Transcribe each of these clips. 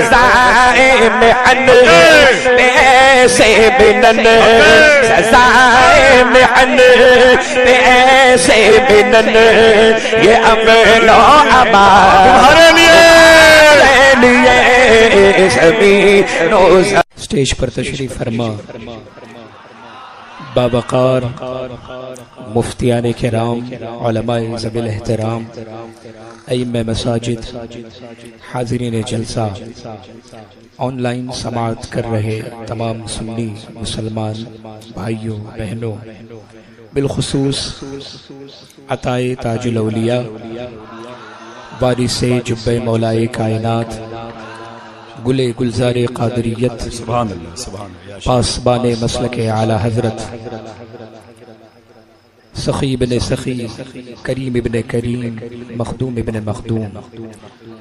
سزائے محن پیسے بنن سزائے محن پیسے بنن یہ امن و امان تمہارے لیے سبھی اسٹیج پر تشریف فرما باوقار مفتیان کرام علماء ذوی الاحترام ائمہ مساجد حاضرین جلسہ آن لائن سماعت کر رہے تمام سنی مسلمان بھائیوں بہنوں بالخصوص عطائے تاج الاولیاء وارث جبہ مولائے کائنات گلے گلزار قادریت سبحان اللہ سبحان اللہ پاسبان مسلک اعلی حضرت سخی ابن سخی کریم ابن کریم مخدوم ابن مخدوم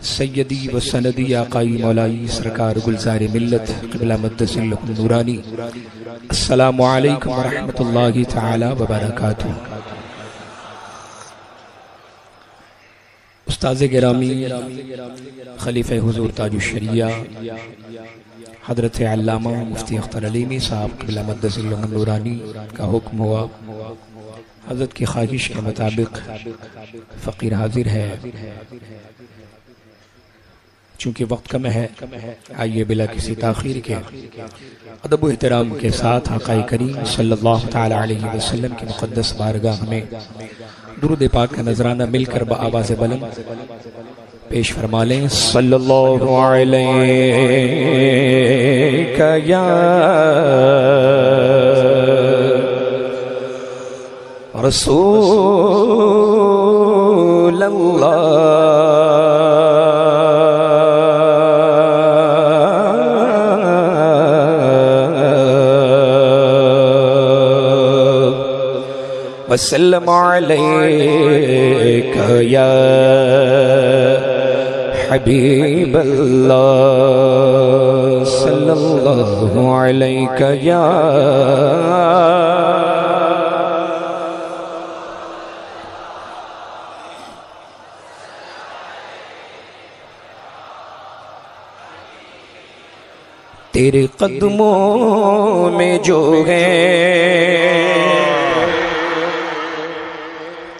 سیدی و سندی آقائی مولائی سرکار گلزار ملت قبلہ مدس اللہ نورانی السلام علیکم ورحمۃ اللہ تعالی وبرکاتہ استاذ گرامی خلیفہ حضور تاج الشریعہ حضرت علامہ مفتی اختر علیمی صاحب قبلہ مدس اللہ نورانی کا حکم ہوا حضرت کی خواہش کے مطابق فقیر حاضر ہے چونکہ وقت کم ہے آئیے بلا کسی تاخیر کے ادب و احترام کے ساتھ آقا کریم صلی اللہ تعالی علیہ وسلم کی مقدس بارگاہ میں درود پاک کا نذرانہ مل کر بآواز بلند پیش فرما لیں صلی اللہ علیہ یا رسول اللہ وسلم علیک یا حبیب اللہ صلی اللہ علیک یا تیرے قدموں میں جو ہے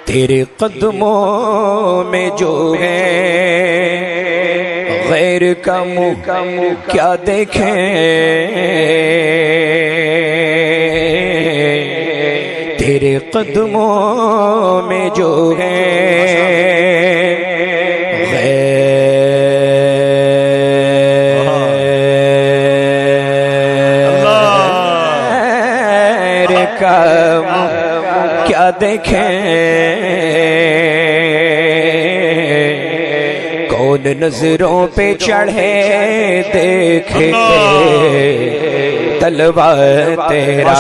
تیرے قدموں میں جو ہے غیر کا منہ کیا دیکھیں تیرے قدموں میں جو ہے غیر کا منہ کیا دیکھیں کون نظروں پہ چڑھے دیکھے طلبہ تیرا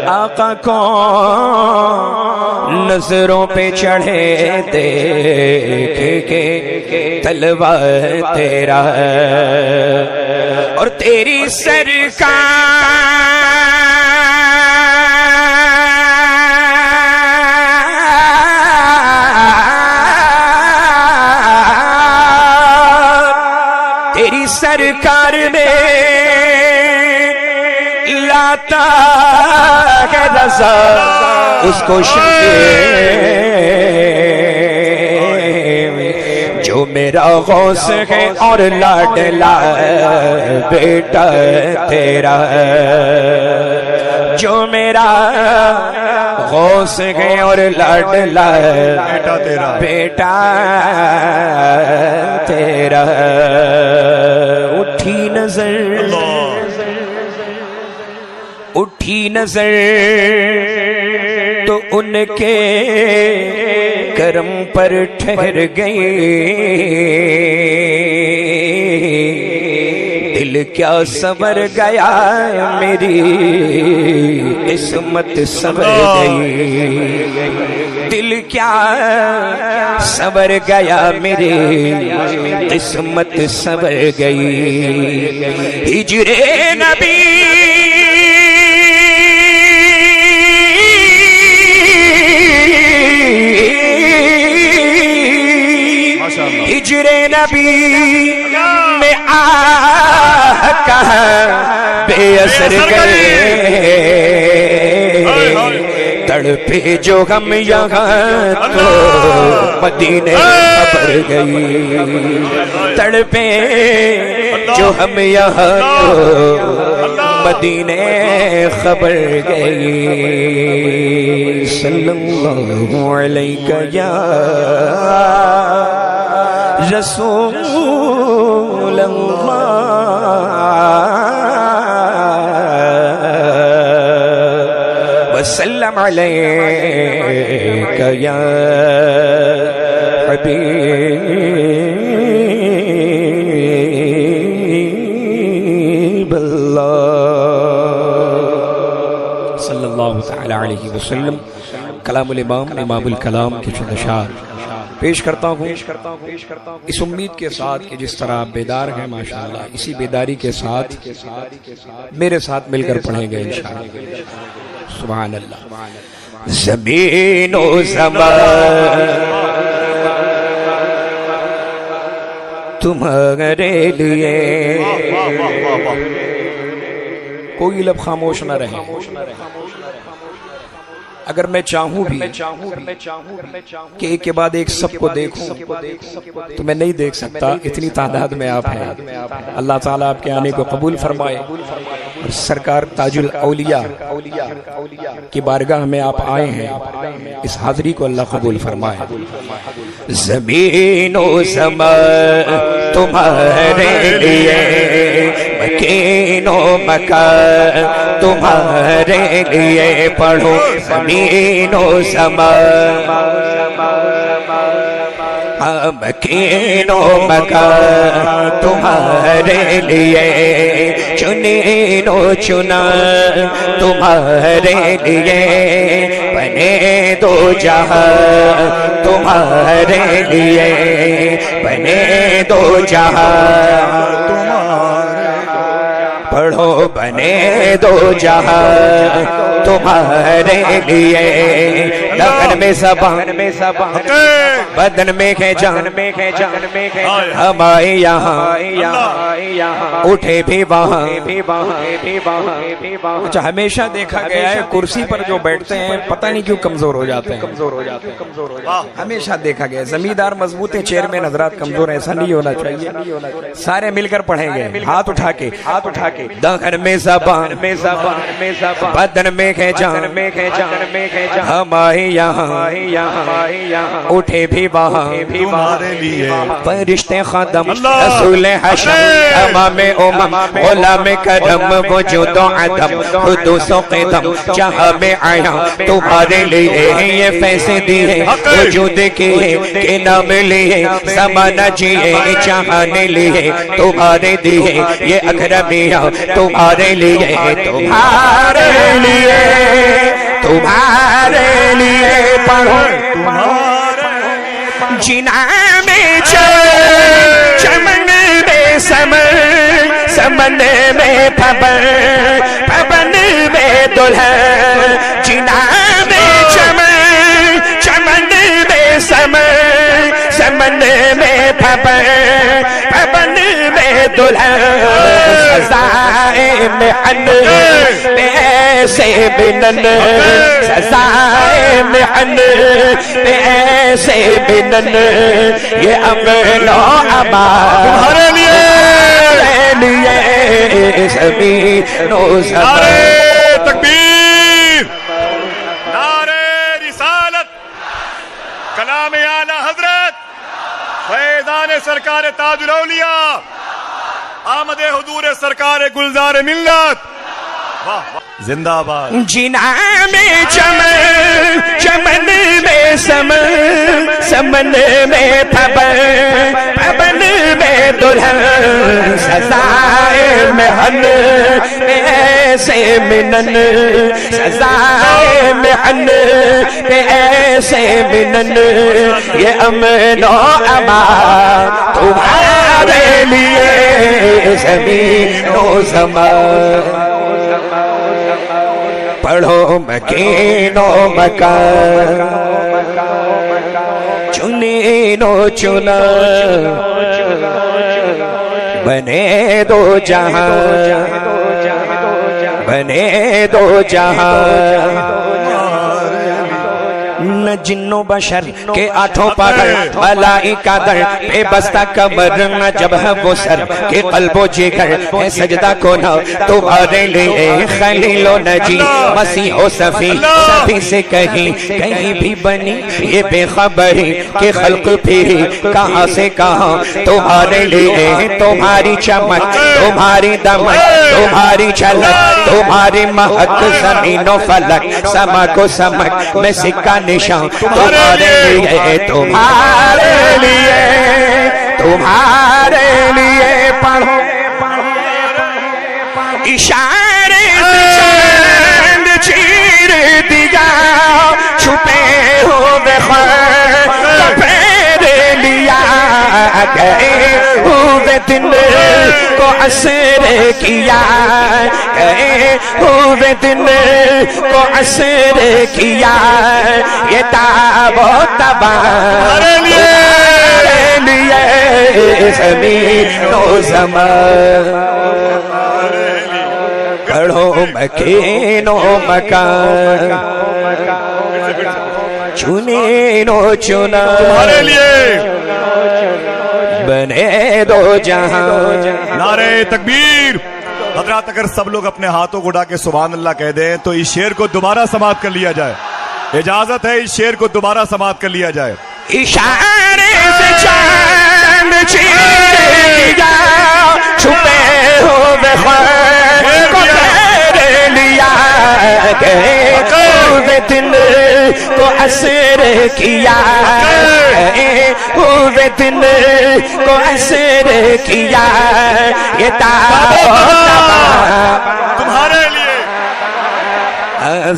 آقا کون نظروں پہ چڑھے دیکھے طلبہ تیرا اور تیری سرکار سرکار میں لاتا ہے رضا اس کو جو میرا غوث ہے اور لاڈلا بیٹا تیرا جو میرا غوث ہے اور لاڈلا بیٹا تیرا اٹھی نظر تو ان کے کرم پر ٹھہر گئی دل کیا صبر گیا میری قسمت صبر گئی دل کیا صبر گیا میری قسمت صبر گئی ہجر نبی ہجر نبی بے اثر گئے تڑپے جو ہم یہاں تو مدینے خبر گئی تڑپے جو ہم یہاں تو مدینے خبر گئی صلی اللہ علیہ یا رسول اللہ وسلم علیک یا حبیب اللہ صلی اللہ تعالی علیہ وسلم۔ کلام الامام امام الکلام کے چند اشعار پیش کرتا ہوں اس امید کے ساتھ کہ جس طرح آپ بیدار ہیں ماشاءاللہ اسی بیداری کے ساتھ میرے ساتھ مل کر پڑھیں گے انشاءاللہ۔ سبحان اللہ۔ زمین و زمان تمہارے لیے کوئی لب خاموش نہ رہے، اگر میں چاہوں بھی کہ ایک کے بعد ایک سب کو دیکھوں تو میں نہیں دیکھ سکتا، اتنی تعداد میں آپ ہیں۔ اللہ تعالیٰ آپ کے آنے کو قبول فرمائے اور سرکار تاج الاولیاء کی بارگاہ میں آپ آئے ہیں، اس حاضری کو اللہ قبول فرمائے۔ زمین و زمان تمہارے لیے مکین و مکان تمہارے لیے پڑھو زمین و زمان مکین و مکان تمہارے لیے چنین و چنا تمہارے لیے بنے دو جہاں تمہارے لیے بنے دو جہاں پڑھو بنے دو جہاں تمہارے لیے لگن میں زبان بدن میں ہے جان ہم آئے یہاں اٹھے بھی وہاں۔ اچھا، ہمیشہ دیکھا گیا ہے کرسی پر جو بیٹھتے ہیں پتہ نہیں کیوں کمزور ہو جاتے ہیں، ہمیشہ دیکھا گیا ہے۔ زمیندار مضبوط ہیں، چیئرمین حضرات کمزور ہیں، ایسا نہیں ہونا چاہیے۔ سارے مل کر پڑھیں گے، ہاتھ اٹھا کے دہن میں زبان بدن میں ہے جان ہم آئے یہاں اٹھے بھی وہاں۔ فرشتے خادم رسول حشر امام امم غلام کرم وجود و عدم حدوث و قدم جہاں میں آیا تمہارے لیے یہ فیصلے دیے وجود کیے کہ نام لیے زمانہ جیے چاہنے لیے تمہارے دیے یہ اکرمیہ تمہارے لیے تمہارے لیے پڑھو جنا میں چمن میں سمن میں پبن میں دلہن جنا میں چمن میں سمن میں پبن میں دلہن سزائے محن ایسے بنن سزائے محن ایسے بنن یہ امن و امان تمہارے لیے زمین و زمان۔ نعرے تکبیر، نعرے رسالت، کلام اعلی حضرت فیضان سرکار تاج الاولیاء آمد حضور سرکار گلزار ملت زندہ باد۔ جنا میں چمن میں سمن میں پبن میں دلہن سزائے محن ایسے منن سزائے محن ایسے منن یہ امن و امان تمہارے لیے زمین و زمان پڑھو مکین و مکان چنین و چنا بنے دو جہاں بنے دو جہاں نہ جنو بشر کے آٹھوں پاگل ملائکہ در بے بستہ قبر نہ جب ہے وہ سر کے قلب و جگر ہے سجدہ کو نہ تمہارے لئے خلیل و نجی مسیح و صفی سبھی سے کہیں بھی بنی یہ بے خبری کہ خلق پھری کہاں سے کہاں تمہارے لئے تمہاری چمک تمہاری دمک تمہاری جھلک تمہاری مہک زمین و فلک سما کو سمک میں سکہ نشان تمہارے لیے تمہارے لیے پڑھو اشارے سے چاند چیر دیا چھپے ہوئے خواب پھیر لیا گئے ہوئے دن کو عصر کیا گئے ہوئے دن کو عصر کیا یہ تاب و تباہ لیے زمین و زمان گڑھو مکین و مکان چنین و چنا تمہارے لیے بنے دو جہاں نعرہ تکبیر۔ حضرات اگر سب لوگ اپنے ہاتھوں کو اٹھا کے سبحان اللہ کہہ دیں تو اس شعر کو دوبارہ سماعت کر لیا جائے، اجازت ہے اس شعر کو دوبارہ سماعت کر لیا جائے۔ اشارے سے چاند چیر دیا چھپے ہوئے خواب کو پھیر لیا گئے ہوئے دن کو عصر کیا گئے ہوئے دن کو عصر کیا یہ تاب و تباہ تمہارے لیے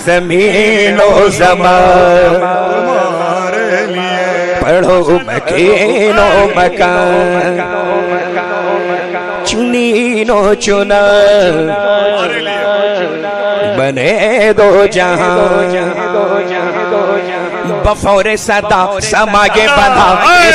زمین و زمان تمہارے لیے پڑھو مکین و مکان چنین و چنا بنے دو جہاں بفور صدا سماگے بنا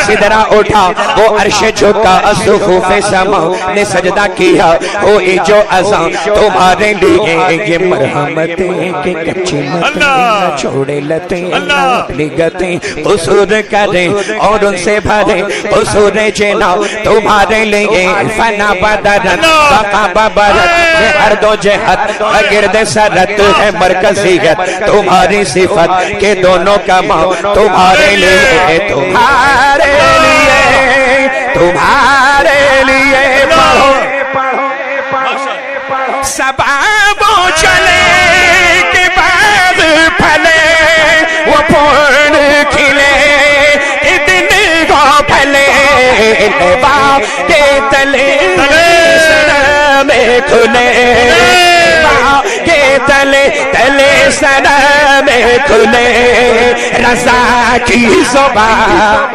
سدرا اٹھا وہ عرش جھکا صفوف سما نے سجدہ کیا ہوئی جو ازاں تمہارے لیے یہ مرحمتیں کہ کچھی متیں نہ چھوڑے لتیں نہ لگتیں قصور کریں اور ان سے بھریں قصور جنا تمہارے لیے فنا بدرت بقا ببرت میں ہر دو جہت گرد سرت ہے مرکزیت تمہاری صفت کے دونوں کا ماں تمہارے لیے تمہارے لیے پڑھو سباب چلے کے بعد پھلے وہ پھول کھلے اتن کو پھلے لبا کے تلے سنا میں کھلے کے تلے سنا میں کھلے رضا کی زبان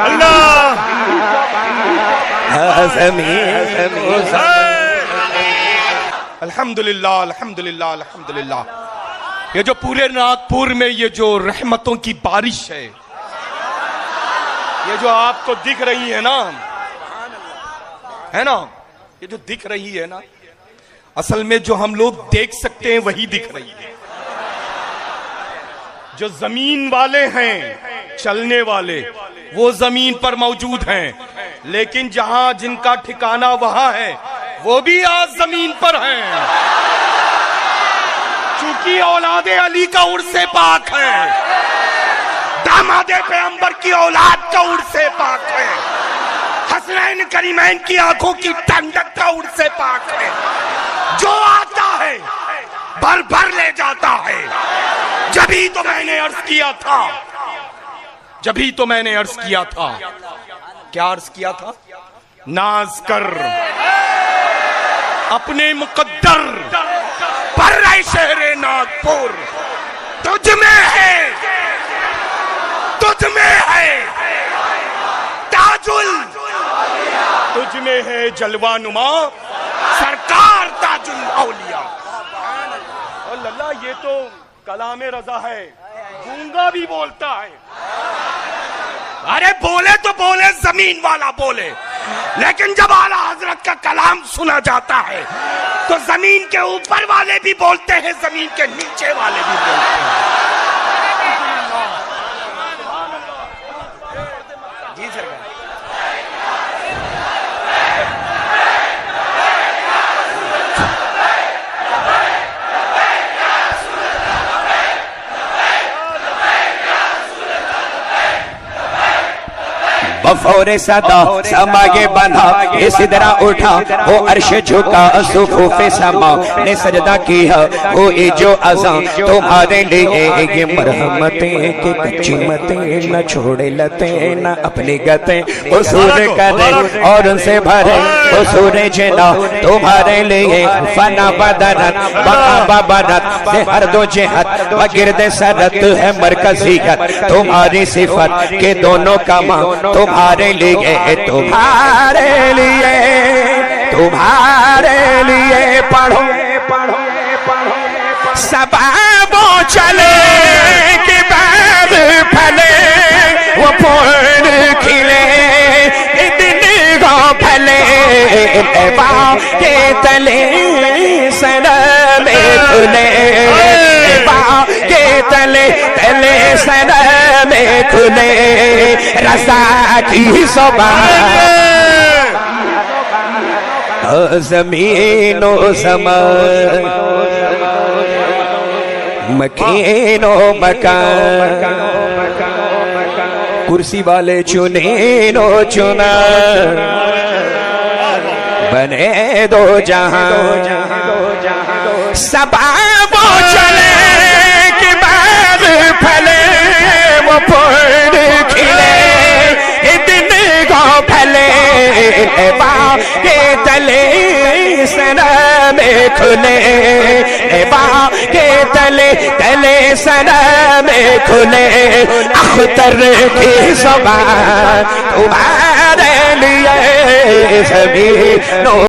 الحمدللہ الحمدللہ الحمدللہ۔ یہ جو پورے ناگپور میں یہ جو رحمتوں کی بارش ہے، یہ جو آپ کو دکھ رہی ہے نا، یہ جو دکھ رہی ہے نا، اصل میں جو ہم لوگ دیکھ سکتے ہیں وہی دکھ رہی ہے۔ جو زمین والے ہیں، چلنے والے، وہ زمین پر موجود ہیں، لیکن جہاں جن کا ٹھکانہ وہاں ہے وہ بھی آج زمین پر ہیں، چونکہ اولاد علی کا عرص پاک ہے، داماد پیغمبر کی اولاد کا عرص پاک ہے، حسنین کریمین کی آنکھوں کی ٹھنڈک کا عرص پاک ہے، جو آتا ہے بھر بھر لے جاتا ہے۔ جبھی تو میں نے عرض کیا تھا، کیا عرض کیا تھا؟ ناز کر اپنے مقدر پر رہے شہر ناگپور، تجھ میں ہے تاجل، تجھ میں ہے جلوہ نما سرکار تاج الاولیاء۔ اللہ، یہ تو کلام رضا ہے، گونگا بھی بولتا ہے۔ ارے بولے تو بولے، زمین والا بولے، لیکن جب اعلیٰ حضرت کا کلام سنا جاتا ہے تو زمین کے اوپر والے بھی بولتے ہیں، زمین کے نیچے والے بھی بولتے ہیں۔ جی سرکار بفور صدا سماگے بنا یہ سدرا اٹھا وہ عرش جھکا صفوف سما نے سجدہ کیا وہ جو ازاں تمہارے لیے یہ مرحمتیں کہ کچی متیں نہ چھوڑے لتیں نہ اپنی گتیں قصور کرے اور ان سے بھرے قصور جنا تمہارے لیے فنا بدرت بقا ببرت سے ہر دو جہت وگرد سرت ہے مرکزیت تمہاری صفت کے دونوں کما تمہارے لیے تمہارے لیے تمہارے لیے پڑھو سبابوں چلے کہ باب پھلے وہ پھول کھلے اتنی گو پھلے با کے تلے سنم کھلے با کے تلے تلے سنم کھلے رضا کی صبح زمین و زمان مکین و مکان کرسی والے چنین و چنا بنے دو جہاں سبابوں چلے کہ باغ پھلے وہ پھول کھلے اتنے گو پھلے باغ کے تلے سنا میں کھلے باغ کے تلے تلے سنا میں کھلے اختر کی زبان تمہارے لیے زمین